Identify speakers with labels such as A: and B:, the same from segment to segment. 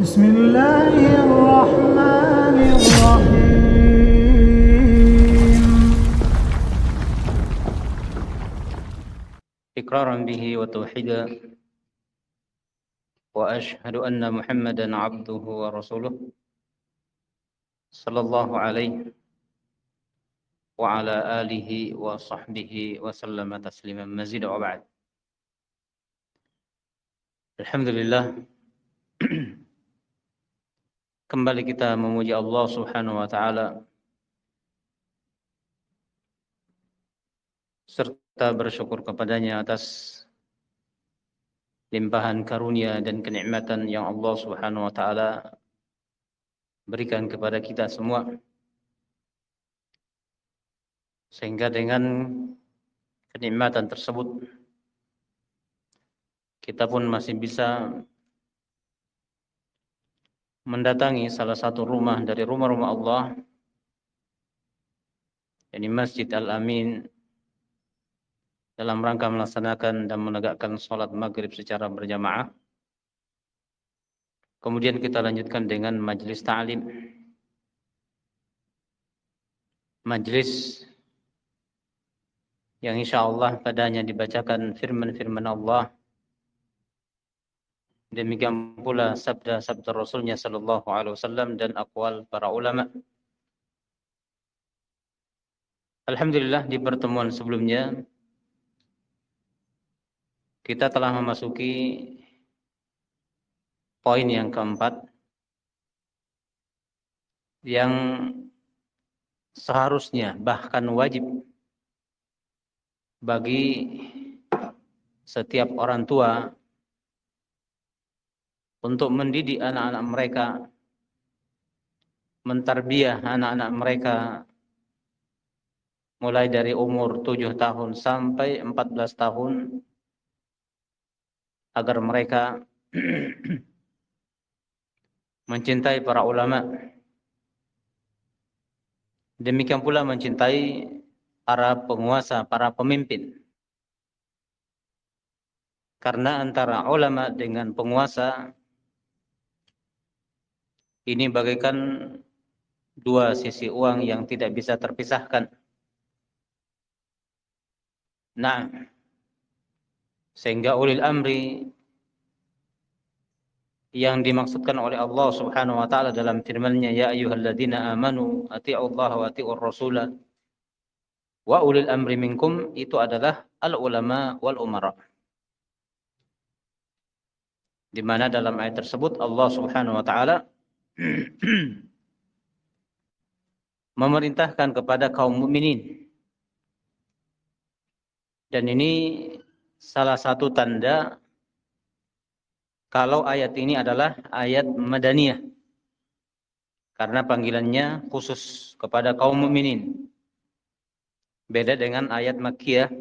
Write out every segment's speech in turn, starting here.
A: بسم الله الرحمن الرحيم
B: إقرارا به وتوحيدا وأشهد أن محمدا عبده ورسوله صلى الله عليه وعلى آله وصحبه وسلم تسليما مزيدا وبعد. Alhamdulillah, kembali kita memuji Allah Subhanahu wa taala serta bersyukur kepadanya atas limpahan karunia dan kenikmatan yang Allah Subhanahu wa taala berikan kepada kita semua, sehingga dengan kenikmatan tersebut kita pun masih bisa mendatangi salah satu rumah dari rumah-rumah Allah, yakni Masjid Al-Amin, dalam rangka melaksanakan dan menegakkan sholat maghrib secara berjamaah. Kemudian kita lanjutkan dengan majlis ta'lim, majlis yang insyaallah padanya dibacakan firman-firman Allah, demikian pula sabda-sabda Rasulnya sallallahu alaihi wasallam dan aqwal para ulama. Alhamdulillah, di pertemuan sebelumnya kita telah memasuki poin yang keempat, yang seharusnya bahkan wajib bagi setiap orang tua untuk mendidik anak-anak mereka, mentarbiyah anak-anak mereka mulai dari umur 7 tahun sampai 14 tahun, agar mereka mencintai para ulama, demikian pula mencintai para penguasa, para pemimpin. Karena antara ulama dengan penguasa ini bagaikan dua sisi uang yang tidak bisa terpisahkan. Nah, sehingga ulil amri yang dimaksudkan oleh Allah Subhanahu wa taala dalam firman-Nya, ya ayyuhalladzina amanu atti'ullaha wa atti'ur rasula wa ulil amri minkum, itu adalah al ulama wal umara. Di mana dalam ayat tersebut Allah Subhanahu wa taala memerintahkan kepada kaum mukminin. Dan ini salah satu tanda kalau ayat ini adalah ayat Madaniyah, karena panggilannya khusus kepada kaum mukminin. Beda dengan ayat Makkiyah.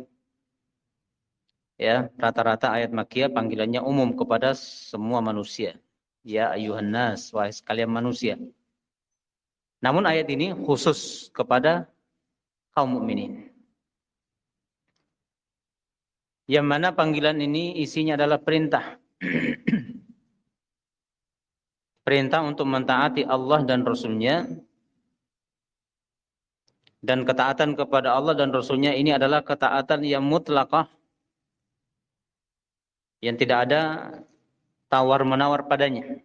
B: Ya, rata-rata ayat Makkiyah panggilannya umum kepada semua manusia. Ya ayuhan nas, wahai sekalian manusia. Namun ayat ini khusus kepada kaum mukminin. Yang mana panggilan ini isinya adalah perintah. Perintah untuk mentaati Allah dan Rasul-Nya. Dan ketaatan kepada Allah dan Rasul-Nya ini adalah ketaatan yang mutlaqah, yang tidak ada tawar-menawar padanya.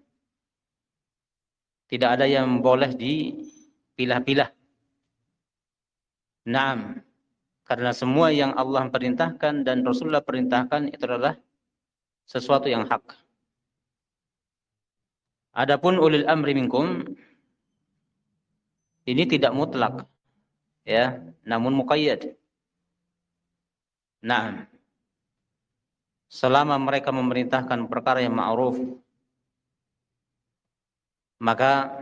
B: Tidak ada yang boleh dipilah-pilah. Naam, karena semua yang Allah perintahkan dan Rasulullah perintahkan itu adalah sesuatu yang hak. Adapun ulil amri minkum ini tidak mutlak, ya, namun muqayyad. Naam, selama mereka memerintahkan perkara yang ma'ruf, maka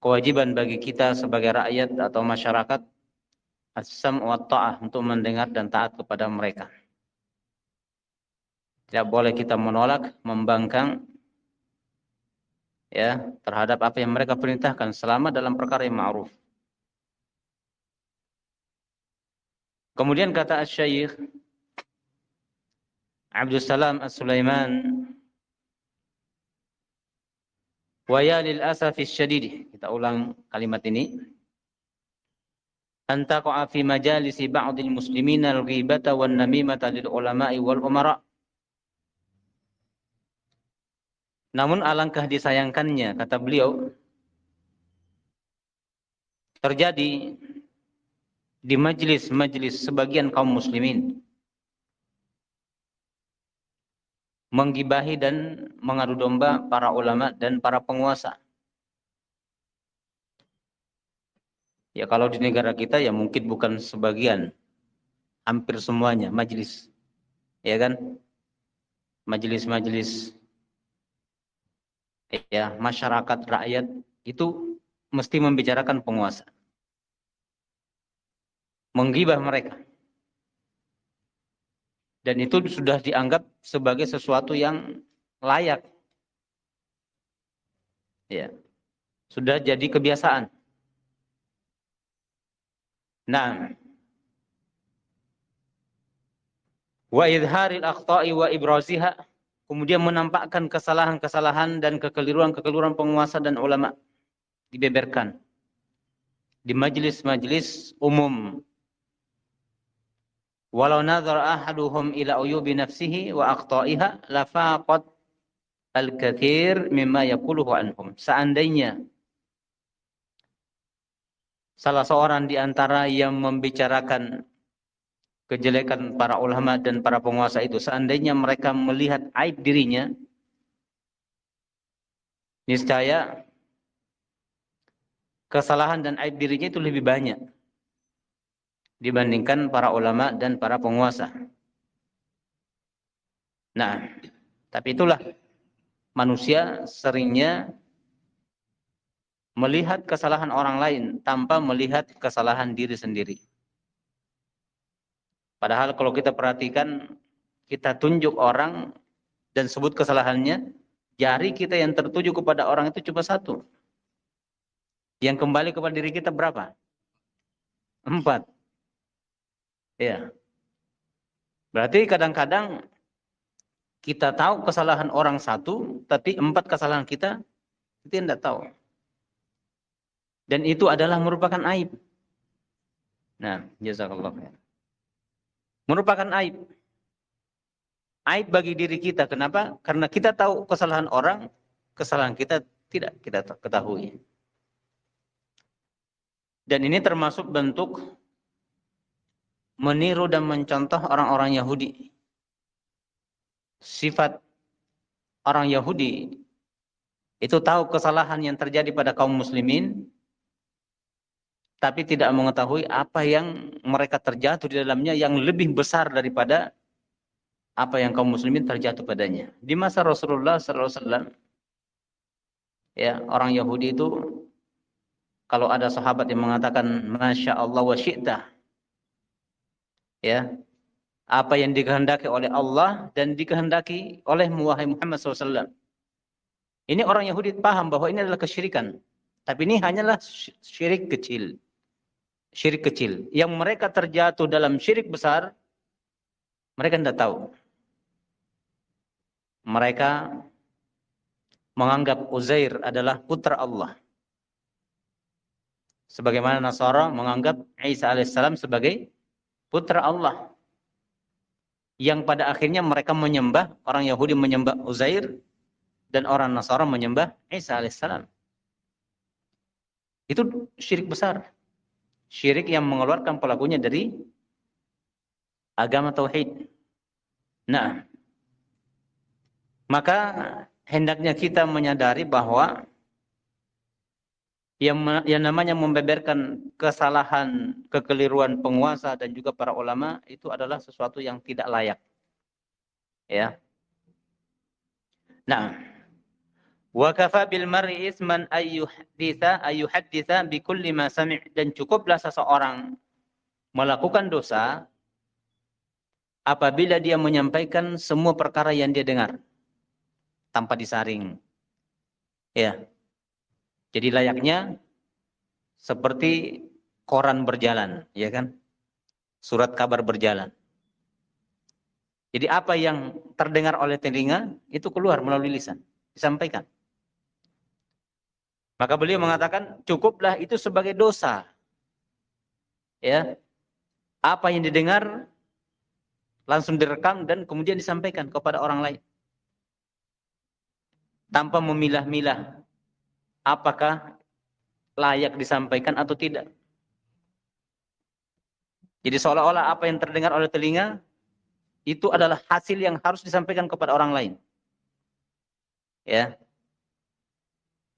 B: kewajiban bagi kita sebagai rakyat atau masyarakat as-sam' wa ta'ah, untuk mendengar dan taat kepada mereka. Tidak boleh kita menolak, membangkang, ya, terhadap apa yang mereka perintahkan selama dalam perkara yang ma'ruf. Kemudian kata Asy-Syaikh Abdus Salam As-Sulaiman Wa ya lil asafis syadid. Kita ulang kalimat ini. Anta qa'a fi majalisi ba'dil muslimina al-ghibata wan namimata lil ulama'i wal umara. Namun alangkah disayangkannya, kata beliau, terjadi di majelis-majelis sebagian kaum muslimin menggibahi dan mengadu domba para ulama dan para penguasa. Ya kalau di negara kita ya mungkin bukan sebagian, hampir semuanya majelis. Ya kan? Majelis-majelis ya masyarakat rakyat itu mesti membicarakan penguasa. Menggibah mereka. Dan itu sudah dianggap sebagai sesuatu yang layak. Ya. Sudah jadi kebiasaan. Nah, wa idharil akhta'i wa ibraziha, kemudian menampakkan kesalahan-kesalahan dan kekeliruan-kekeliruan penguasa dan ulama dibeberkan di majelis-majelis umum. Walau nadhara ahaduhum ila uyubi nafsihi wa akhta'iha lafaqat al-katsir mimma yaquluhu anhum. Seandainya salah seorang di antara yang membicarakan kejelekan para ulama dan para penguasa itu, seandainya mereka melihat aib dirinya, niscaya kesalahan dan aib dirinya itu lebih banyak dibandingkan para ulama dan para penguasa. Nah, tapi itulah manusia seringnya melihat kesalahan orang lain tanpa melihat kesalahan diri sendiri. Padahal kalau kita perhatikan, kita tunjuk orang dan sebut kesalahannya, jari kita yang tertuju kepada orang itu cuma satu. Yang kembali kepada diri kita berapa? 4. Ya. Berarti kadang-kadang kita tahu kesalahan orang satu, tapi 4 kesalahan kita tidak tahu. Dan itu adalah merupakan aib. Nah, jazakallah. Merupakan aib. Aib bagi diri kita. Kenapa? Karena kita tahu kesalahan orang, kesalahan kita tidak kita ketahui. Dan ini termasuk bentuk meniru dan mencontoh orang-orang Yahudi. Sifat orang Yahudi itu tahu kesalahan yang terjadi pada kaum muslimin, tapi tidak mengetahui apa yang mereka terjatuh di dalamnya yang lebih besar daripada apa yang kaum muslimin terjatuh padanya. Di masa Rasulullah SAW, ya, orang Yahudi itu kalau ada sahabat yang mengatakan Masya Allah wa syi'ta, ya, apa yang dikehendaki oleh Allah dan dikehendaki oleh Muhammad SAW. Ini orang Yahudi paham bahwa ini adalah kesyirikan. Tapi ini hanyalah syirik kecil. Syirik kecil. Yang mereka terjatuh dalam syirik besar, mereka tidak tahu. Mereka menganggap Uzair adalah putra Allah. Sebagaimana Nasara menganggap Isa alaihissalam sebagai putra Allah. Yang pada akhirnya mereka menyembah, orang Yahudi menyembah Uzair, dan orang Nasara menyembah Isa alaihissalam. Itu syirik besar. Syirik yang mengeluarkan pelakunya dari agama tauhid. Nah, maka hendaknya kita menyadari bahwa yang namanya membeberkan kesalahan, kekeliruan penguasa dan juga para ulama itu adalah sesuatu yang tidak layak. Ya. Nah, wa kafa bil mar'i isman ayyuhadditsa bi kulli ma sami', dan cukuplah seseorang melakukan dosa apabila dia menyampaikan semua perkara yang dia dengar tanpa disaring. Ya. Jadi layaknya seperti koran berjalan, ya kan? Surat kabar berjalan. Jadi apa yang terdengar oleh telinga itu keluar melalui lisan, disampaikan. Maka beliau mengatakan cukuplah itu sebagai dosa. Ya. Apa yang didengar langsung direkam dan kemudian disampaikan kepada orang lain. Tanpa memilah-milah apakah layak disampaikan atau tidak. Jadi seolah-olah apa yang terdengar oleh telinga itu adalah hasil yang harus disampaikan kepada orang lain. Ya.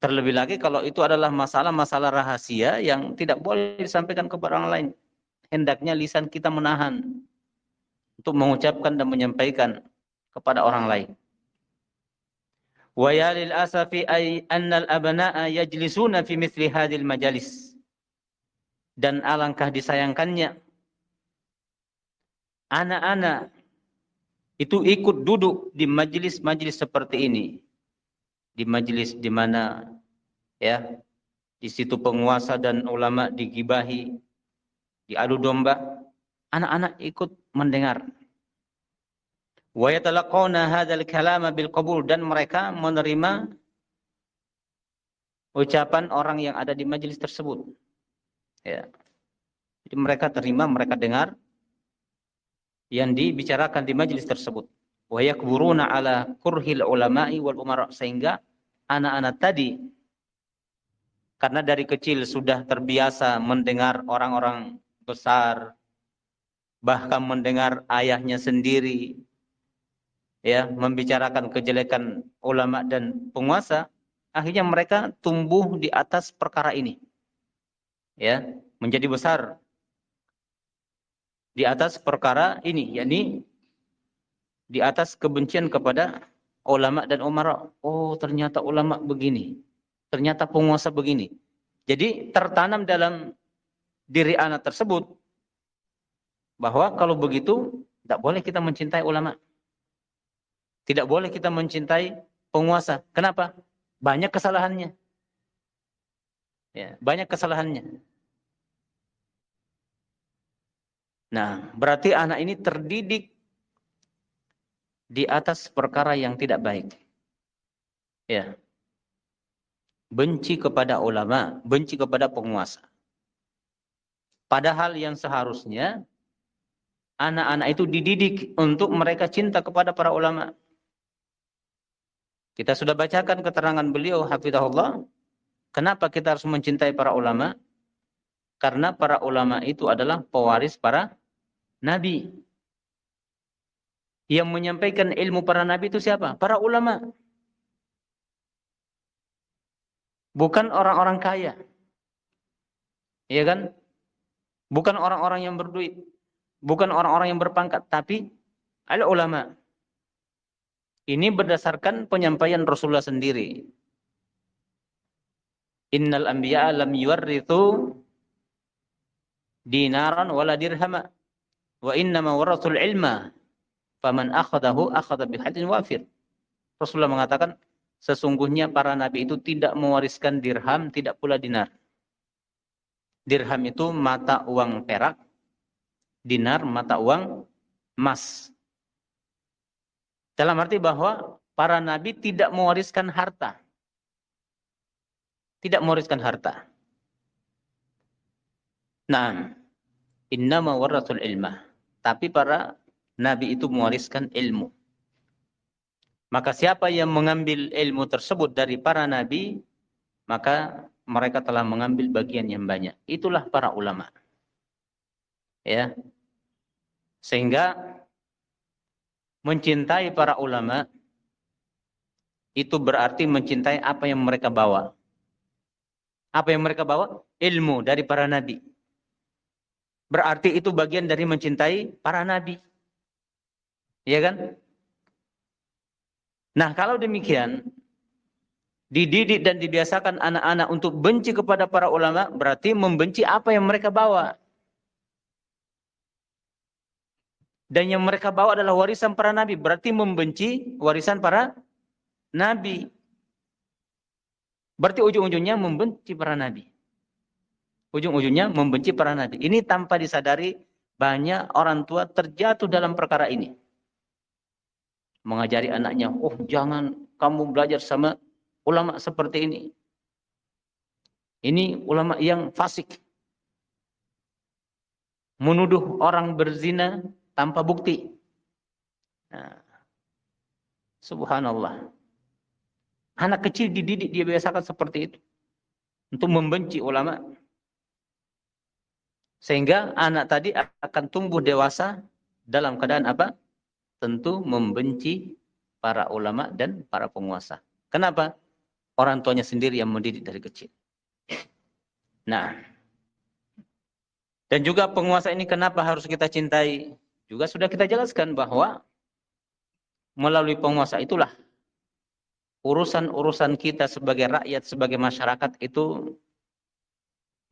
B: Terlebih lagi kalau itu adalah masalah-masalah rahasia yang tidak boleh disampaikan kepada orang lain. Hendaknya lisan kita menahan untuk mengucapkan dan menyampaikan kepada orang lain. Wa ya lil asafi ay annal abna'a yajlisuna fi mithli hadhil majalis. Dan alangkah disayangkannya anak-anak itu ikut duduk di majelis-majelis seperti ini. Di majelis di mana ya di situ penguasa dan ulama digibahi, diadu domba, anak-anak ikut mendengar. Wa yatalaqawna hadzal kalama bil qabul, dan mereka menerima ucapan orang yang ada di majelis tersebut. Ya. Jadi mereka terima, mereka dengar yang dibicarakan di majelis tersebut. Wa yakburuna ala kurhil ulama'i wal umara, sehingga anak-anak tadi karena dari kecil sudah terbiasa mendengar orang-orang besar, bahkan mendengar ayahnya sendiri ya membicarakan kejelekan ulama dan penguasa, akhirnya mereka tumbuh di atas perkara ini. Ya, menjadi besar di atas perkara ini, yakni di atas kebencian kepada ulama dan umara. Oh, ternyata ulama begini. Ternyata penguasa begini. Jadi tertanam dalam diri anak tersebut bahwa kalau begitu tidak boleh kita mencintai ulama. Tidak boleh kita mencintai penguasa. Kenapa? Banyak kesalahannya. Ya, banyak kesalahannya. Nah, berarti anak ini terdidik di atas perkara yang tidak baik. Ya. Benci kepada ulama, benci kepada penguasa. Padahal yang seharusnya anak-anak itu dididik untuk mereka cinta kepada para ulama. Kita sudah bacakan keterangan beliau, hafizahullah. Kenapa kita harus mencintai para ulama? Karena para ulama itu adalah pewaris para nabi. Yang menyampaikan ilmu para nabi itu siapa? Para ulama. Bukan orang-orang kaya. Iya kan? Bukan orang-orang yang berduit. Bukan orang-orang yang berpangkat. Tapi ada ulama. Ini berdasarkan penyampaian Rasulullah sendiri. Innal anbiya'a lam yuwarrithu dinaran wala dirhama wa innama warathul ilma faman akhadahu akhadha bihadin wafir. Rasulullah mengatakan sesungguhnya para nabi itu tidak mewariskan dirham, tidak pula dinar. Dirham itu mata uang perak, dinar mata uang emas. Dalam arti bahwa para nabi tidak mewariskan harta. Tidak mewariskan harta. Nah, innama warathul ilmah. Tapi para nabi itu mewariskan ilmu. Maka siapa yang mengambil ilmu tersebut dari para nabi, maka mereka telah mengambil bagian yang banyak. Itulah para ulama. Ya. Sehingga mencintai para ulama itu berarti mencintai apa yang mereka bawa. Apa yang mereka bawa? Ilmu dari para nabi. Berarti itu bagian dari mencintai para nabi. Iya kan? Nah, kalau demikian, dididik dan dibiasakan anak-anak untuk benci kepada para ulama, berarti membenci apa yang mereka bawa. Dan yang mereka bawa adalah warisan para nabi, berarti membenci warisan para nabi. Berarti ujung-ujungnya membenci para nabi. Ujung-ujungnya membenci para nabi. Ini tanpa disadari banyak orang tua terjatuh dalam perkara ini. Mengajari anaknya, oh jangan kamu belajar sama ulama seperti ini. Ini ulama yang fasik. Menuduh orang berzina tanpa bukti. Nah, subhanallah. Anak kecil dididik, dia biasakan seperti itu. Untuk membenci ulama. Sehingga anak tadi akan tumbuh dewasa dalam keadaan apa? Tentu membenci para ulama dan para penguasa. Kenapa? Orang tuanya sendiri yang mendidik dari kecil. Nah, dan juga penguasa ini kenapa harus kita cintai? Juga sudah kita jelaskan bahwa melalui penguasa itulah urusan-urusan kita sebagai rakyat, sebagai masyarakat itu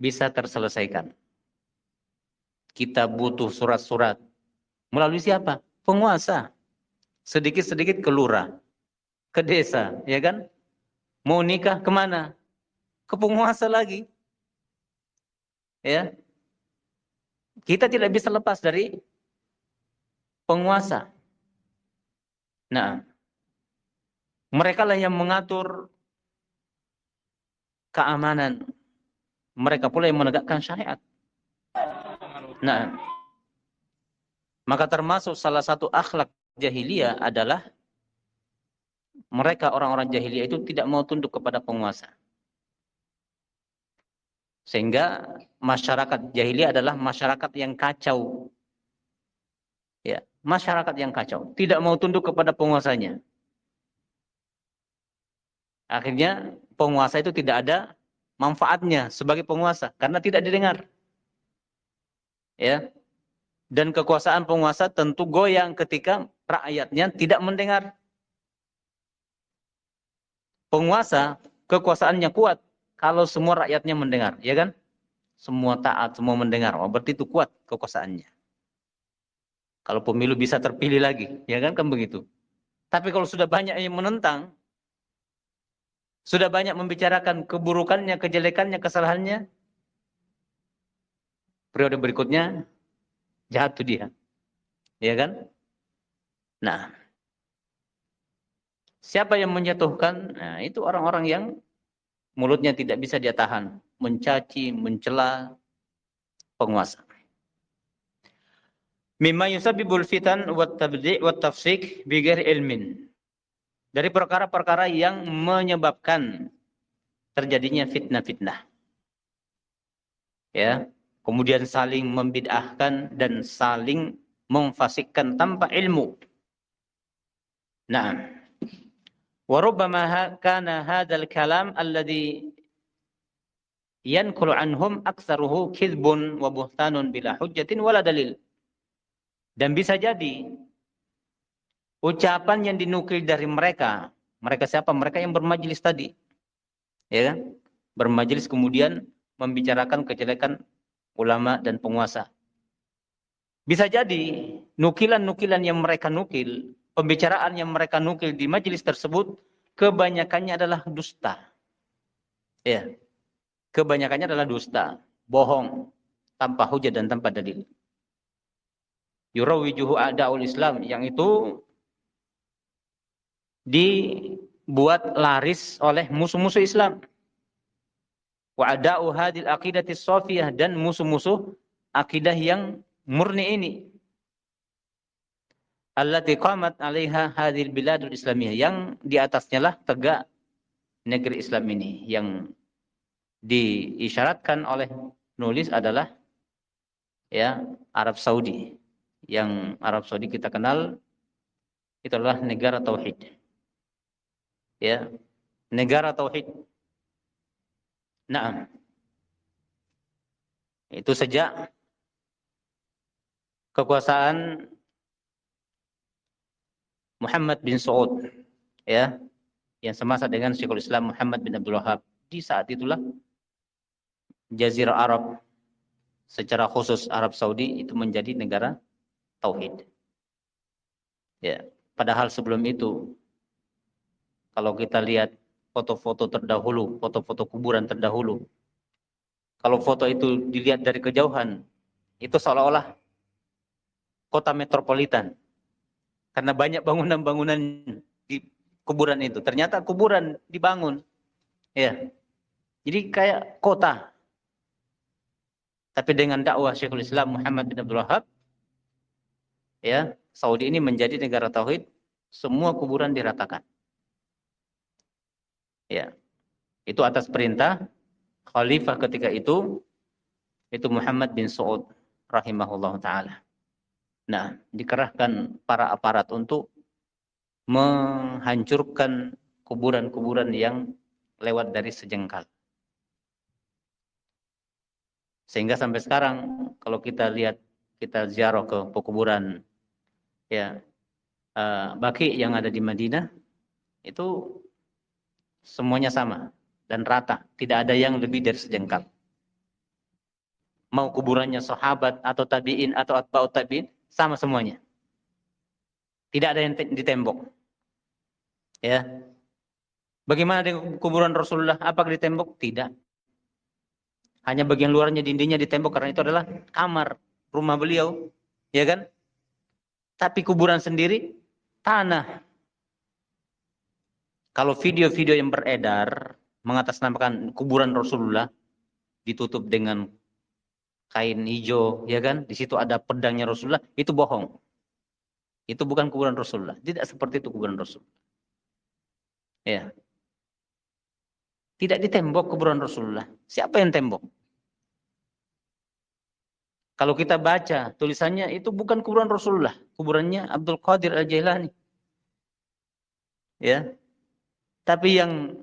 B: bisa terselesaikan. Kita butuh surat-surat. Melalui siapa? Penguasa. Sedikit-sedikit ke lurah, ke desa, ya kan? Mau nikah kemana? Ke penguasa lagi. Ya. Kita tidak bisa lepas dari penguasa. Nah, mereka lah yang mengatur keamanan. Mereka pula yang menegakkan syariat. Nah, maka termasuk salah satu akhlak jahiliyah adalah mereka orang-orang jahiliyah itu tidak mau tunduk kepada penguasa. Sehingga masyarakat jahiliyah adalah masyarakat yang kacau. Ya, masyarakat yang kacau, tidak mau tunduk kepada penguasanya. Akhirnya penguasa itu tidak ada manfaatnya sebagai penguasa karena tidak didengar. Ya. Dan kekuasaan penguasa tentu goyang ketika rakyatnya tidak mendengar. Penguasa kekuasaannya kuat kalau semua rakyatnya mendengar, ya kan? Semua taat, semua mendengar. Oh, berarti itu kuat kekuasaannya. Kalau pemilu bisa terpilih lagi, ya kan begitu. Tapi kalau sudah banyak yang menentang, sudah banyak membicarakan keburukannya, kejelekannya, kesalahannya, periode berikutnya jatuh dia. Ya kan? Nah, siapa yang menjatuhkan? Nah, itu orang-orang yang mulutnya tidak bisa dia tahan, mencaci, mencela penguasa. Mimma yusabbibul fitan wat tabdi' wat tafsik bighairi ilmin. Dari perkara-perkara yang menyebabkan terjadinya fitnah-fitnah. Ya, kemudian saling membid'ahkan dan saling memfasikkan tanpa ilmu. Nah, wa rubbama kana hadzal kalam alladhi yanqulu anhum aktsaruhu kizbun wa buhtanun bila hujjatin wala dalil. Dan bisa jadi ucapan yang dinukil dari mereka, mereka siapa? Mereka yang bermajelis tadi. Ya kan? Bermajelis kemudian membicarakan kejelekan ulama dan penguasa. Bisa jadi nukilan-nukilan yang mereka nukil, pembicaraan yang mereka nukil di majelis tersebut kebanyakannya adalah dusta. Ya. Kebanyakannya adalah dusta, bohong, tanpa hujah dan tanpa dalil. Yurawijuhu a'da'ul Islam, yang itu dibuat laris oleh musuh-musuh Islam. Wa ada'u hadil aqidatis shafiyah, dan musuh-musuh akidah yang murni ini. Allati qamat 'alaiha hadil biladul islamiyah, yang di atasnya lah tegak negeri Islam ini. Yang diisyaratkan oleh nulis adalah ya Arab Saudi. Yang Arab Saudi kita kenal itu adalah negara tauhid. Ya, negara tauhid. Nah, itu sejak kekuasaan Muhammad bin Saud, ya, yang semasa dengan Syekhul Islam Muhammad bin Abdul Wahhab. Di saat itulah Jazirah Arab, secara khusus Arab Saudi, itu menjadi negara tauhid. Ya, padahal sebelum itu, kalau kita lihat foto-foto terdahulu, foto-foto kuburan terdahulu, kalau foto itu dilihat dari kejauhan, itu seolah-olah kota metropolitan. Karena banyak bangunan-bangunan di kuburan itu. Ternyata kuburan dibangun. Ya. Jadi kayak kota. Tapi dengan dakwah Syekhul Islam Muhammad bin Abdul Wahab, ya, Saudi ini menjadi negara tauhid, semua kuburan diratakan. Ya. Itu atas perintah khalifah ketika itu Muhammad bin Saud rahimahullah taala. Nah, dikerahkan para aparat untuk menghancurkan kuburan-kuburan yang lewat dari sejengkal. Sehingga sampai sekarang kalau kita lihat, kita ziarah ke pekuburan ya Baqi yang ada di Madinah, itu semuanya sama dan rata, tidak ada yang lebih dari sejengkal. Mau kuburannya sahabat atau tabi'in atau atba'ut tabi'in, sama semuanya. Tidak ada yang di tembok. Ya. Bagaimana dengan kuburan Rasulullah? Apakah di tembok? Tidak. Hanya bagian luarnya, dindingnya ditembok karena itu adalah kamar rumah beliau, ya kan? Tapi kuburan sendiri tanah. Kalau video-video yang beredar mengatasnamakan kuburan Rasulullah ditutup dengan kain hijau, ya kan? Di situ ada pedangnya Rasulullah, itu bohong. Itu bukan kuburan Rasulullah. Tidak seperti itu kuburan Rasulullah. Ya. Tidak ditembok kuburan Rasulullah. Siapa yang tembok? Kalau kita baca tulisannya, itu bukan kuburan Rasulullah, kuburannya Abdul Qadir Al-Jailani. Ya. Tapi yang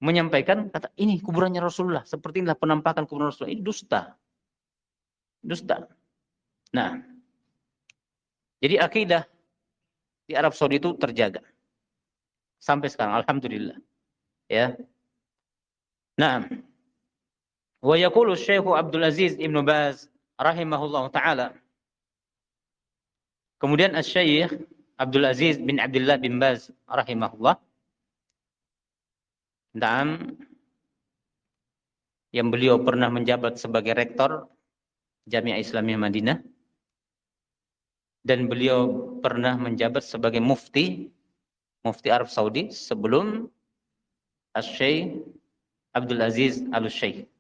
B: menyampaikan kata ini kuburannya Rasulullah, seperti inilah penampakan kuburan Rasulullah. Ini dusta. Dusta. Nah, jadi akidah di Arab Saudi itu terjaga sampai sekarang, alhamdulillah. Ya. Nah, wa yaqulu Syekh Abdul Aziz Ibnu Baz rahimahullah taala. Kemudian Asy-Syaikh Abdul Aziz bin Abdullah bin Baz rahimahullah, yang beliau pernah menjabat sebagai rektor Jami'ah Islamiyah Madinah, dan beliau pernah menjabat sebagai mufti Arab Saudi sebelum Asy-Syaikh Abdul Aziz Al-Syaikh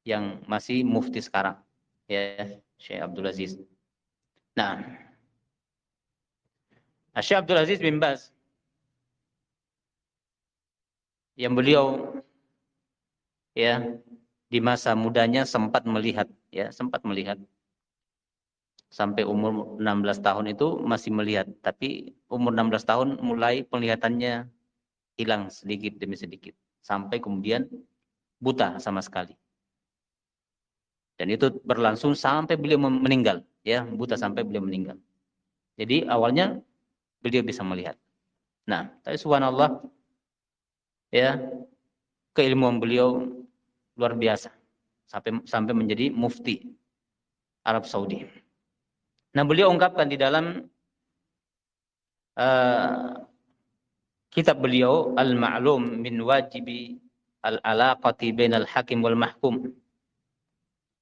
B: yang masih mufti sekarang, ya, Syekh Abdul Aziz. Nah, Syekh Abdul Aziz bin Baz yang beliau ya di masa mudanya sempat melihat sampai umur 16 tahun itu masih melihat, tapi umur 16 tahun mulai penglihatannya hilang sedikit demi sedikit sampai kemudian buta sama sekali. Dan itu berlangsung sampai beliau meninggal, ya, buta sampai beliau meninggal. Jadi awalnya beliau bisa melihat. Nah, tapi subhanallah, ya, keilmuan beliau luar biasa sampai menjadi mufti Arab Saudi. Nah, beliau ungkapkan di dalam kitab beliau Al-Ma'lum min Wajibi Al-Alaqati Bainal Hakim wal Mahkum.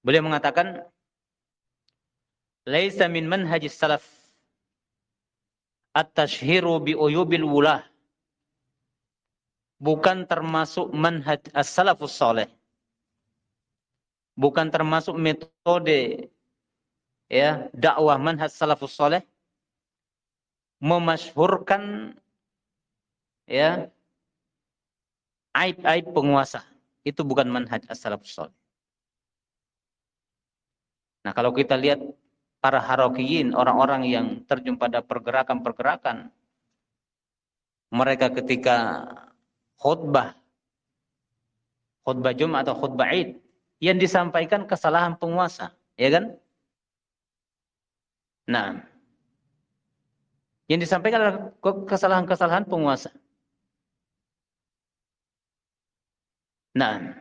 B: Beliau mengatakan, laisa min manhajis salaf at-tashhiru bi uyubil wulah. Bukan termasuk manhaj as-salafus saleh. Bukan termasuk metode, ya, dakwah manhaj salafus saleh memasyhurkan, ya, aib-aib penguasa. Itu bukan manhaj as-salafus saleh. Nah, kalau kita lihat para harakiyin, orang-orang yang terjun pada pergerakan-pergerakan, mereka ketika khutbah Jumat atau khutbah Id, yang disampaikan kesalahan penguasa, ya kan? Nah, yang disampaikan adalah kesalahan-kesalahan penguasa. Nah,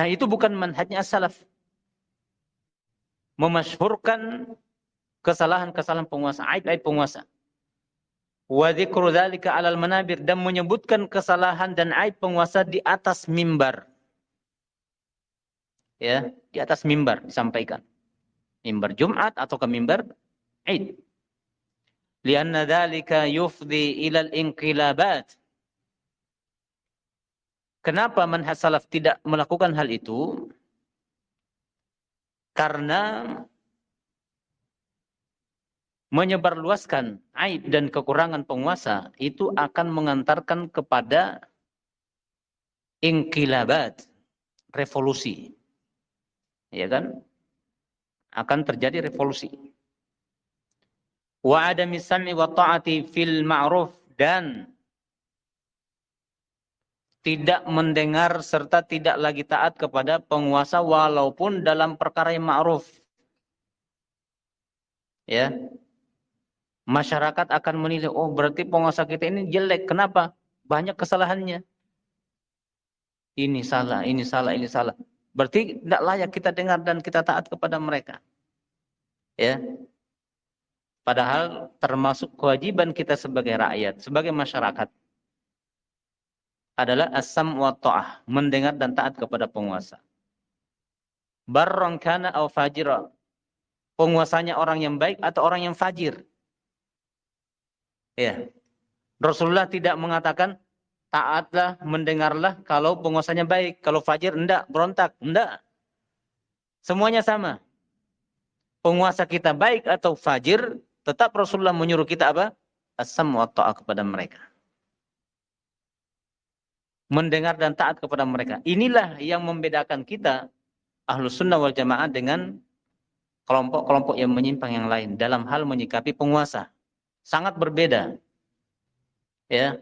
B: itu bukan manhajnya as-salaf. Memasyhurkan kesalahan-kesalahan penguasa, aib-aib penguasa. Wa dzikru dzalika 'alal manabir, dan menyebutkan kesalahan dan aib penguasa di atas mimbar. Ya, di atas mimbar disampaikan. Mimbar Jumat atau ke mimbar Id. Lianna dzalika yufdi ila al-inqilabat. Kenapa manhaj salaf tidak melakukan hal itu? Karena menyebarluaskan aib dan kekurangan penguasa itu akan mengantarkan kepada inqilabat, revolusi. Ya kan? Akan terjadi revolusi. Wa adami sam'i wa ta'ati fil ma'ruf, dan tidak mendengar serta tidak lagi taat kepada penguasa walaupun dalam perkara yang ma'ruf. Ya. Masyarakat akan menilai, oh berarti penguasa kita ini jelek. Kenapa? Banyak kesalahannya. Ini salah, ini salah, ini salah. Berarti tidak layak kita dengar dan kita taat kepada mereka. Ya. Padahal termasuk kewajiban kita sebagai rakyat, sebagai masyarakat adalah as-sam' wa ta'ah, mendengar dan taat kepada penguasa. Barran kana aw fajira. Penguasanya orang yang baik atau orang yang fajir. Ya. Rasulullah tidak mengatakan taatlah, mendengarlah kalau penguasanya baik, kalau fajir enggak, berontak, enggak. Semuanya sama. Penguasa kita baik atau fajir, tetap Rasulullah menyuruh kita apa? As-sam' wa ta'ah kepada mereka. Mendengar dan taat kepada mereka. Inilah yang membedakan kita Ahlus Sunnah wal Jamaah dengan kelompok-kelompok yang menyimpang yang lain dalam hal menyikapi penguasa. Sangat berbeda. Ya.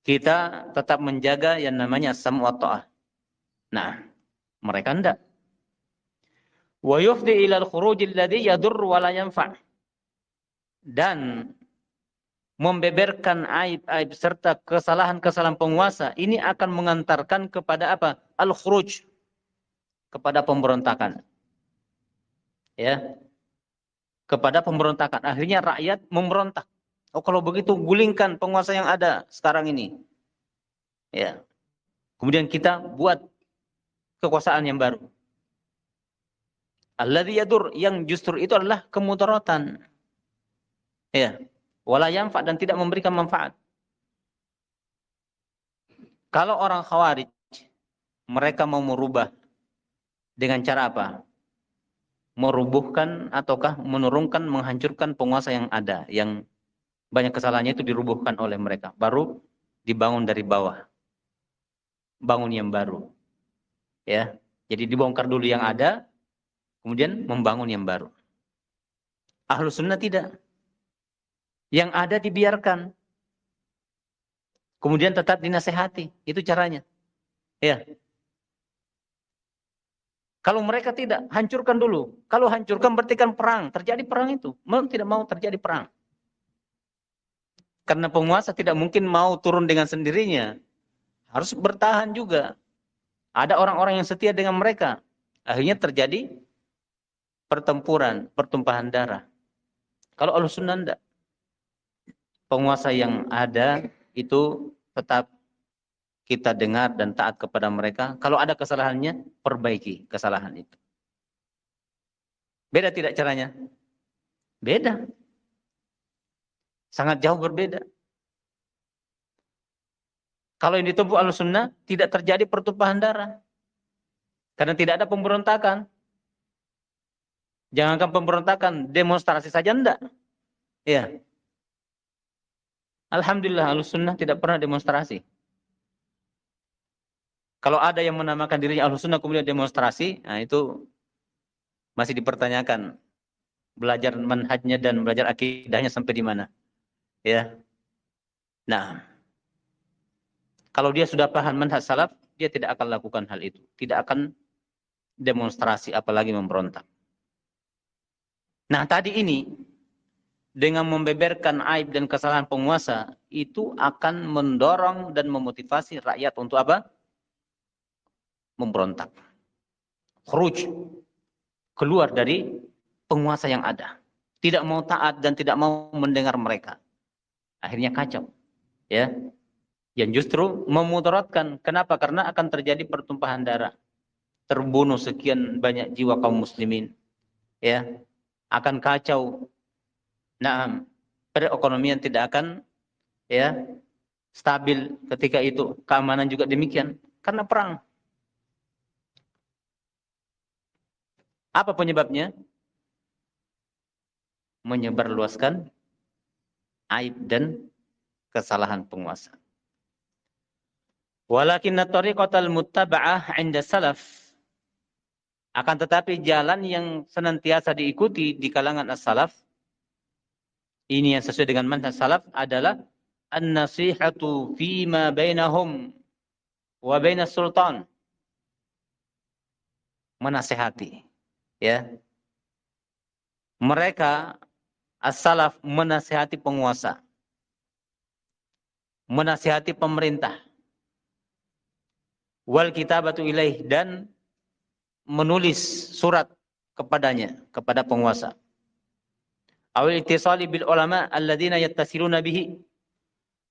B: Kita tetap menjaga yang namanya as-sam' wa ta'ah. Nah, mereka enggak. Wa yufdi ila al-khuruj alladhi yadur wa la yanfa'. Dan membeberkan aib-aib serta kesalahan-kesalahan penguasa ini akan mengantarkan kepada apa? Al-khuruj, kepada pemberontakan. Ya. Kepada pemberontakan. Akhirnya rakyat memberontak. Oh, kalau begitu gulingkan penguasa yang ada sekarang ini. Ya. Kemudian kita buat kekuasaan yang baru. Alladzi yadur, yang justru itu adalah kemudaratan. Ya. Wala yanfa', dan tidak memberikan manfaat. Kalau orang Khawarij, mereka mau merubah dengan cara apa? Merubuhkan ataukah menurunkan, menghancurkan penguasa yang ada, yang banyak kesalahannya itu dirubuhkan oleh mereka. Baru dibangun dari bawah. Bangun yang baru. Ya. Jadi dibongkar dulu yang ada, kemudian membangun yang baru. Ahlus Sunnah tidak. Yang ada dibiarkan. Kemudian tetap dinasehati. Itu caranya. Ya. Kalau mereka tidak, hancurkan dulu. Kalau hancurkan berarti kan perang. Terjadi perang itu. Mau tidak mau terjadi perang. Karena penguasa tidak mungkin mau turun dengan sendirinya. Harus bertahan juga. Ada orang-orang yang setia dengan mereka. Akhirnya terjadi pertempuran, pertumpahan darah. Kalau Ahlussunnah tidak. Penguasa yang ada itu tetap kita dengar dan taat kepada mereka. Kalau ada kesalahannya, perbaiki kesalahan itu. Beda tidak caranya? Beda. Sangat jauh berbeda. Kalau yang ditempuh Ahlussunnah, tidak terjadi pertumpahan darah. Karena tidak ada pemberontakan. Jangankan pemberontakan, demonstrasi saja enggak. Ya. Alhamdulillah Ahlussunnah tidak pernah demonstrasi. Kalau ada yang menamakan dirinya Ahlussunnah kemudian demonstrasi, nah itu masih dipertanyakan. Belajar manhajnya dan belajar akidahnya sampai di mana. Ya. Nah, kalau dia sudah paham manhaj salaf, dia tidak akan lakukan hal itu. Tidak akan demonstrasi, apalagi memberontak. Nah, tadi ini dengan membeberkan aib dan kesalahan penguasa, itu akan mendorong dan memotivasi rakyat untuk apa? Memberontak. Khuruj. Keluar dari penguasa yang ada. Tidak mau taat dan tidak mau mendengar mereka. Akhirnya kacau. Ya. Yang justru memudaratkan. Kenapa? Karena akan terjadi pertumpahan darah. Terbunuh sekian banyak jiwa kaum muslimin. Ya. Akan kacau. Nah, perekonomian tidak akan ya stabil ketika itu, keamanan juga demikian, karena perang. Apa penyebabnya? Menyebarluaskan aib dan kesalahan penguasa. Walakinna tariqatal muttaba'ah 'inda salaf. Akan tetapi jalan yang senantiasa diikuti di kalangan as-salaf, ini yang sesuai dengan manhaj salaf adalah an-nasihatu fima bainahum wa bainas sultan. Menasehati, ya. Mereka as-salaf menasihati penguasa, menasihati pemerintah, wal kitabatu ilaih, dan menulis surat kepadanya, kepada penguasa. Awil ittisali bil ulama alladzina yattasiluna bihi,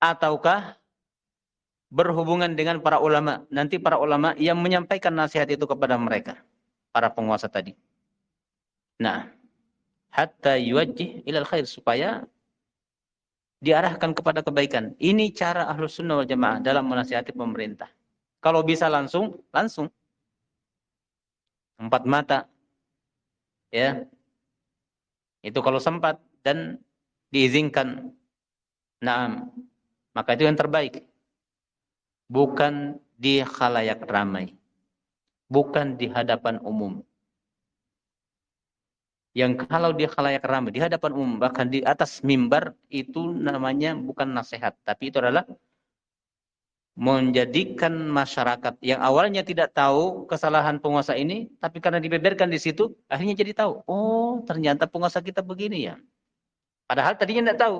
B: ataukah berhubungan dengan para ulama, nanti para ulama yang menyampaikan nasihat itu kepada mereka, para penguasa tadi. Nah, hatta yuwajjih ilal khair, supaya diarahkan kepada kebaikan. Ini cara Ahlus Sunnah wal Jamaah dalam menasihati pemerintah. Kalau bisa langsung, langsung. Empat mata. Ya. Itu kalau sempat dan diizinkan. Naam. Maka itu yang terbaik. Bukan di khalayak ramai. Bukan di hadapan umum. Yang kalau di khalayak ramai, di hadapan umum, bahkan di atas mimbar, itu namanya bukan nasihat. Tapi itu adalah menjadikan masyarakat yang awalnya tidak tahu kesalahan penguasa ini, tapi karena dibeberkan di situ, akhirnya jadi tahu. Oh, ternyata penguasa kita begini ya. Padahal tadinya tidak tahu.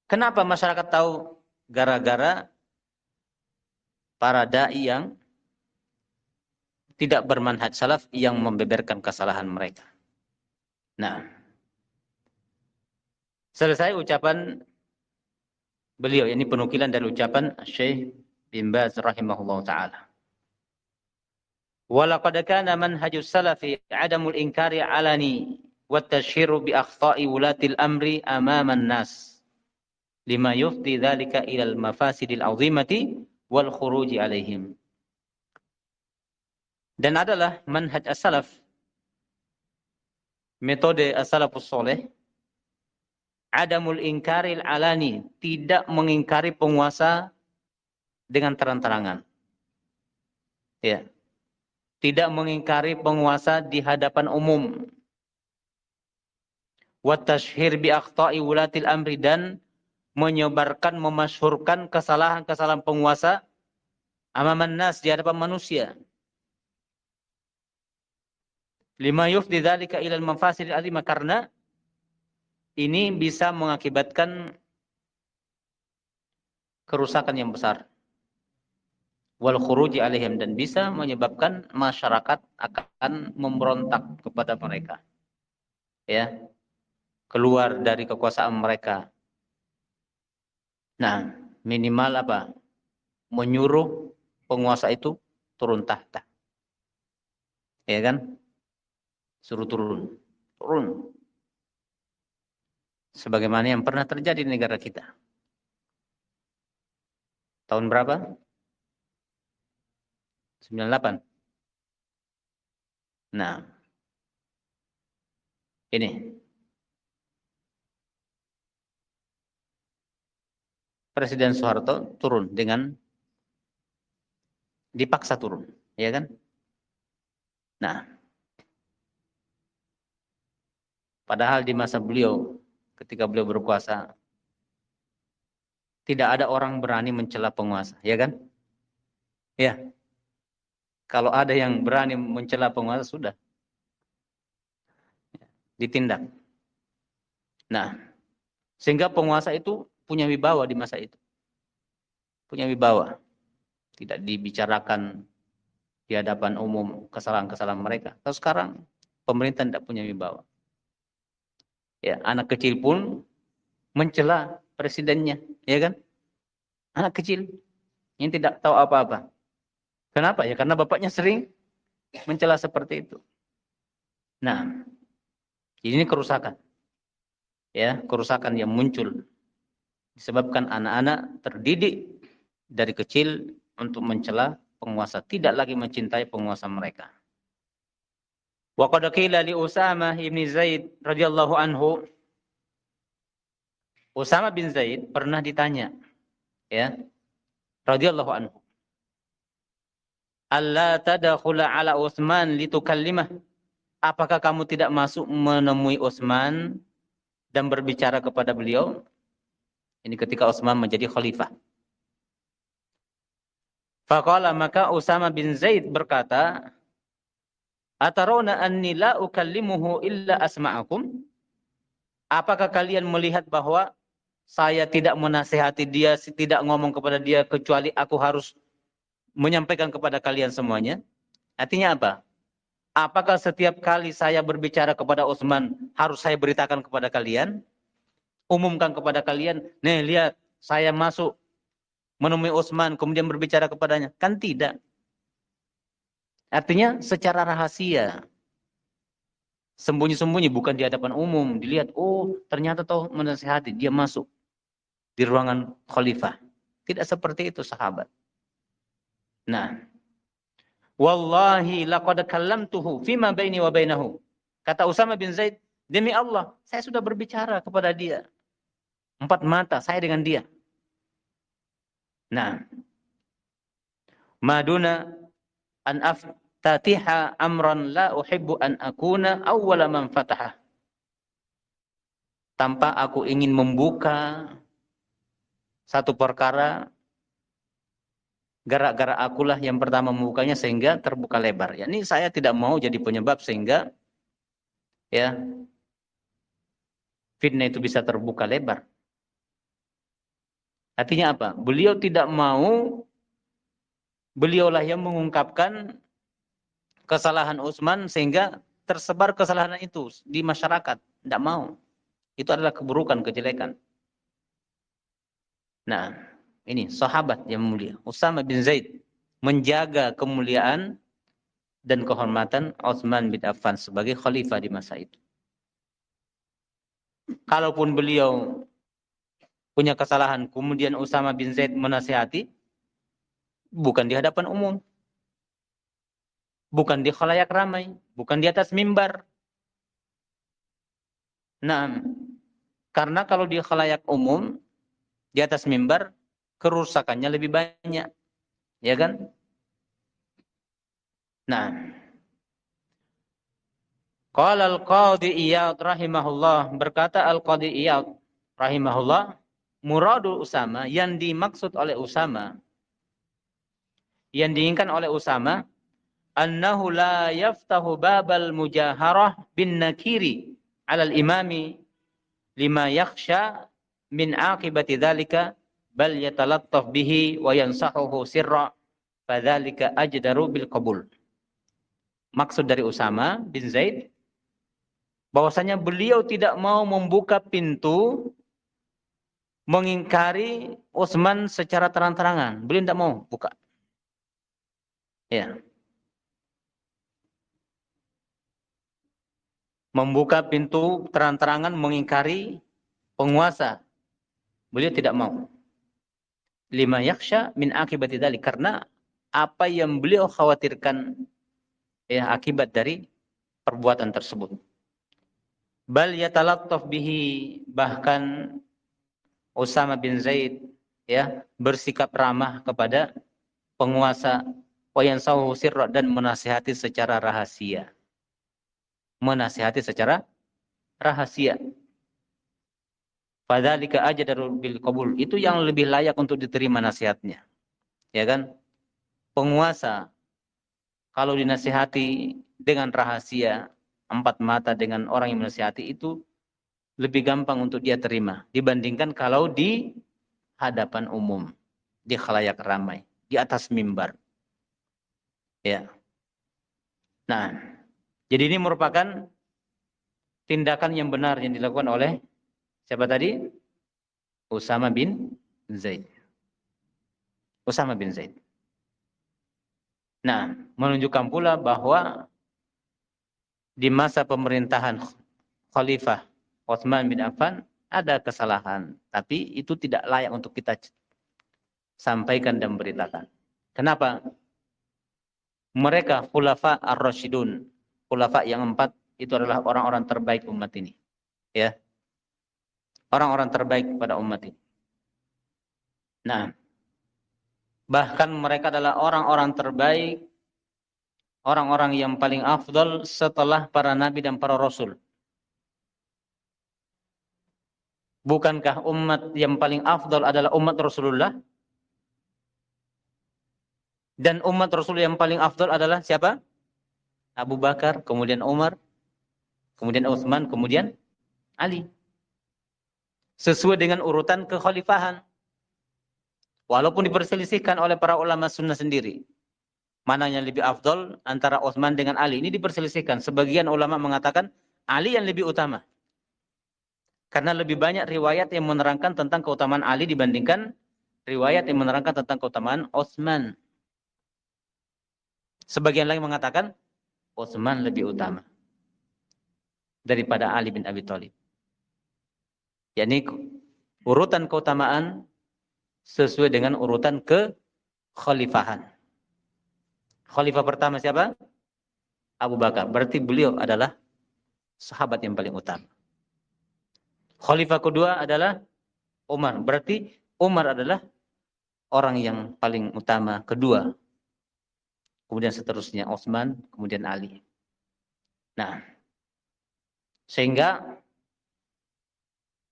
B: Kenapa masyarakat tahu? Gara-gara para dai yang tidak bermanhaj salaf yang membeberkan kesalahan mereka. Nah, selesai ucapan beliau, ini penukilan dari ucapan Syekh bin Baz rahimahullah ta'ala. Walaqad kana manhajus salafi 'adamul inkari 'alani wa tasyhiru bi akhta'i wulatil amri amaman nas lima yufdi dzalika ila al mafasidil 'azimati wal khuruji 'alaihim. Dan adalah manhaj as-salaf, metode as-salafus saleh, adamul inkaril 'alani, tidak mengingkari penguasa dengan terang-terangan. Ya. Tidak mengingkari penguasa di hadapan umum. Wa tashhir bi akhta'i wulatil amri, dan menyebarkan, memasyhurkan kesalahan-kesalahan penguasa amaman nas, di hadapan manusia. Lima yufdi dzalika ila al-mafasid al-azimah, karena ini bisa mengakibatkan kerusakan yang besar. Wal khuruji alaihim, dan bisa menyebabkan masyarakat akan memberontak kepada mereka. Ya. Keluar dari kekuasaan mereka. Nah, minimal apa? Menyuruh penguasa itu turun tahta. Ya kan? Suruh turun. Turun. Sebagaimana yang pernah terjadi di negara kita. Tahun berapa? 98. Nah. Ini. Presiden Soeharto turun dengan dipaksa turun, ya kan? Nah, padahal di masa beliau, ketika beliau berkuasa, tidak ada orang berani mencela penguasa, ya kan? Ya. Kalau ada yang berani mencela penguasa, sudah ditindak. Nah, sehingga penguasa itu punya wibawa di masa itu. Punya wibawa. Tidak dibicarakan di hadapan umum kesalahan-kesalahan mereka. Kalau sekarang pemerintah tidak punya wibawa. Ya, anak kecil pun mencela presidennya, ya kan? Anak kecil yang tidak tahu apa-apa. Kenapa? Ya karena bapaknya sering mencela seperti itu. Nah, ini kerusakan. Ya, kerusakan yang muncul Disebabkan anak-anak terdidik dari kecil untuk mencela penguasa, tidak lagi mencintai penguasa mereka. Wa qad qila li Usamah bin Zaid radhiyallahu anhu, Usamah bin Zaid pernah ditanya, ya, radhiyallahu anhu, "Alla tadkhula ala Utsman litukallimah?" Apakah kamu tidak masuk menemui Utsman dan berbicara kepada beliau? Ini ketika Utsman menjadi khalifah. Faqala, maka Usamah bin Zaid berkata, "Atarawna anni la ukallimuhu illa asma'akum?" Apakah kalian melihat bahwa saya tidak menasihati dia, tidak ngomong kepada dia kecuali aku harus menyampaikan kepada kalian semuanya? Artinya apa? Apakah setiap kali saya berbicara kepada Utsman harus saya beritakan kepada kalian? Umumkan kepada kalian, nih lihat saya masuk menemui Utsman kemudian berbicara kepadanya? Kan tidak. Artinya secara rahasia. Sembunyi-sembunyi, bukan di hadapan umum. Dilihat, oh ternyata toh menasihati, dia masuk di ruangan khalifah. Tidak seperti itu sahabat. Nah, wallahi laqad kallamtuhu fima baini wa bainahu. Kata Usamah bin Zaid, demi Allah, saya sudah berbicara kepada dia. 4 mata saya dengan dia. Nah, maduna an aftatiha amran la uhibbu an akuna awwala man fataha. Tanpa aku ingin membuka satu perkara, gara-gara akulah yang pertama membukanya sehingga terbuka lebar. Ya, ini saya tidak mau jadi penyebab sehingga ya fitnah itu bisa terbuka lebar. Artinya apa? Beliau tidak mau, beliaulah yang mengungkapkan kesalahan Utsman sehingga tersebar kesalahan itu di masyarakat. Tidak mau. Itu adalah keburukan, kejelekan. Nah, ini sahabat yang mulia, Usamah bin Zaid, menjaga kemuliaan dan kehormatan Utsman bin Affan sebagai khalifah di masa itu. Kalaupun beliau punya kesalahan, kemudian Usamah bin Zaid menasihati, bukan di hadapan umum, bukan di khalayak ramai, bukan di atas mimbar. Nah, karena kalau di khalayak umum, di atas mimbar, kerusakannya lebih banyak, ya kan? Nah, qala al-Qadhi Iyad rahimahullah, berkata al-Qadhi Iyad rahimahullah, muradu Usama, yang dimaksud oleh Usama, yang diinginkan oleh Usama, annahu la yaftahu babal mujaharah bin nakiri 'ala al-imami lima yakhsha min aqibati dzalika bal yatalattaf bihi wa yansahuhu sirra fadzalika ajdaru bil qabul. Maksud dari Usama bin Zaid bahwasanya beliau tidak mau membuka pintu mengingkari Utsman secara terang-terangan. Beliau tidak mau buka. Ya. Membuka pintu terang-terangan mengingkari penguasa. Beliau tidak mau. Lima yakhsha min akibati dzalik, karena apa yang beliau khawatirkan ya akibat dari perbuatan tersebut. Bal yatalattaf bihi, bahkan Usamah bin Zaid ya bersikap ramah kepada penguasa, wa yansahu sirra, dan menasihati secara rahasia. Menasihati secara rahasia. Fadzalika ajdaru bil qabul, itu yang lebih layak untuk diterima nasihatnya. Ya kan? Penguasa kalau dinasihati dengan rahasia, 4 mata dengan orang yang menasihati, itu lebih gampang untuk dia terima dibandingkan kalau di hadapan umum, di khalayak ramai, di atas mimbar. Ya. Nah, jadi ini merupakan tindakan yang benar yang dilakukan oleh siapa tadi? Usamah bin Zaid. Usamah bin Zaid. Nah, menunjukkan pula bahwa di masa pemerintahan Khalifah Utsman bin Affan, ada kesalahan, tapi itu tidak layak untuk kita sampaikan dan beritakan. Kenapa? Mereka khulafa ar-rasyidun. Khulafa yang 4 itu adalah orang-orang terbaik umat ini. Ya. Orang-orang terbaik pada umat ini. Nah, bahkan mereka adalah orang-orang terbaik, orang-orang yang paling afdal setelah para nabi dan para rasul. Bukankah umat yang paling afdal adalah umat Rasulullah? Dan umat Rasul yang paling afdal adalah siapa? Abu Bakar, kemudian Umar, kemudian Utsman, kemudian Ali. Sesuai dengan urutan kekhalifahan. Walaupun diperselisihkan oleh para ulama sunnah sendiri. Mana yang lebih afdal antara Utsman dengan Ali. Ini diperselisihkan. Sebagian ulama mengatakan Ali yang lebih utama. Karena lebih banyak riwayat yang menerangkan tentang keutamaan Ali dibandingkan riwayat yang menerangkan tentang keutamaan Utsman. Sebagian lain mengatakan Utsman lebih utama daripada Ali bin Abi Thalib. yakni urutan keutamaan sesuai dengan urutan kekhalifahan. Khalifah pertama siapa? Abu Bakar. Berarti beliau adalah sahabat yang paling utama. Khalifah kedua adalah Umar. Berarti Umar adalah orang yang paling utama kedua. Kemudian seterusnya Utsman, kemudian Ali. Nah, sehingga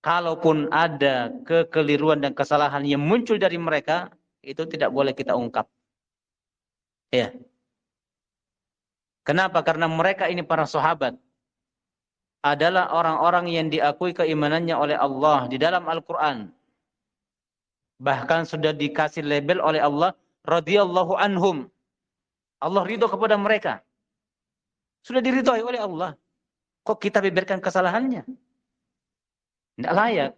B: kalaupun ada kekeliruan dan kesalahan yang muncul dari mereka, itu tidak boleh kita ungkap. Ya. Kenapa? Karena mereka ini para sahabat adalah orang-orang yang diakui keimanannya oleh Allah di dalam Al-Quran. Bahkan sudah dikasih label oleh Allah, radhiyallahu anhum. Allah ridho kepada mereka. Sudah diridhoi oleh Allah. Kok kita biarkan kesalahannya? Tidak layak.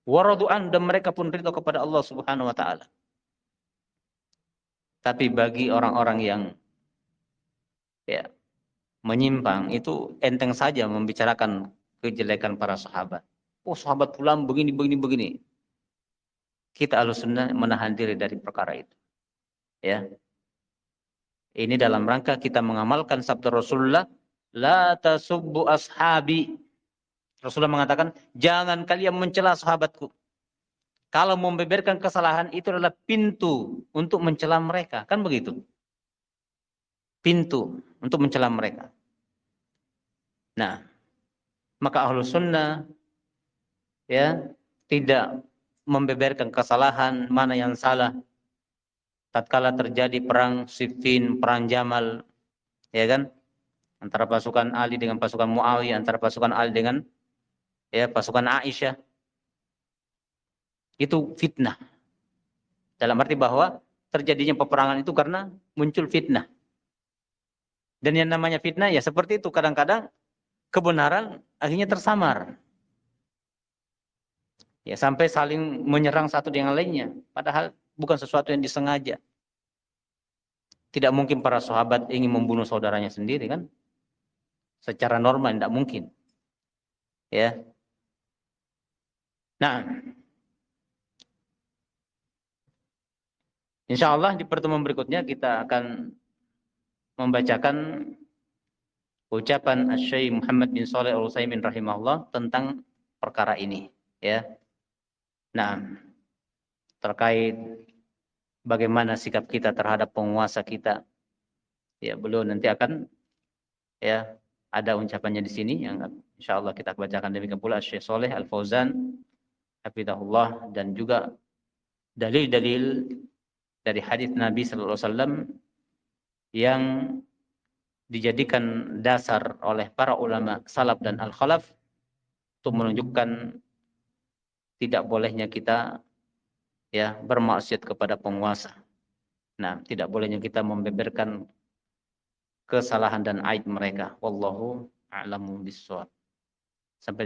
B: Waradu'an, dan mereka pun ridho kepada Allah Subhanahu wa taala. Tapi bagi orang-orang yang menyimpang, itu enteng saja membicarakan kejelekan para sahabat. Oh, sahabat fulan begini begini begini. Kita Ahlussunnah menahan diri dari perkara itu. Ya. Ini dalam rangka kita mengamalkan sabda Rasulullah, la tasubbu ashabi. Rasulullah mengatakan, jangan kalian mencela sahabatku. Kalau membeberkan kesalahan itu adalah pintu untuk mencela mereka, kan begitu? Pintu untuk mencela mereka. Nah, maka Ahlussunnah tidak membeberkan kesalahan mana yang salah. Tatkala terjadi perang Siffin, perang Jamal, ya kan? Antara pasukan Ali dengan pasukan Muawiyah, antara pasukan Ali dengan pasukan Aisyah. Itu fitnah. Dalam arti bahwa terjadinya peperangan itu karena muncul fitnah. Dan yang namanya fitnah ya seperti itu, kadang-kadang kebenaran akhirnya tersamar. Ya, sampai saling menyerang satu dengan lainnya, padahal bukan sesuatu yang disengaja. Tidak mungkin para sahabat ingin membunuh saudaranya sendiri, kan? Secara normal tidak mungkin. Ya. Nah, insyaallah di pertemuan berikutnya kita akan membacakan ucapan Asy-Syaikh Muhammad bin Shalih Al-Utsaimin rahimahullah tentang perkara ini, ya. Nah, terkait bagaimana sikap kita terhadap penguasa kita, ya, beliau nanti akan ada ucapannya di sini yang insyaallah kita bacakan. Demikian pula Syekh Shalih Al-Fauzan hafizahullah, dan juga dalil-dalil dari hadis Nabi sallallahu alaihi wasallam yang dijadikan dasar oleh para ulama salaf dan al-khalaf untuk menunjukkan tidak bolehnya kita bermaksiat kepada penguasa. Nah, tidak bolehnya kita membeberkan kesalahan dan aib mereka. Wallahu a'lamu bissawab. Sampai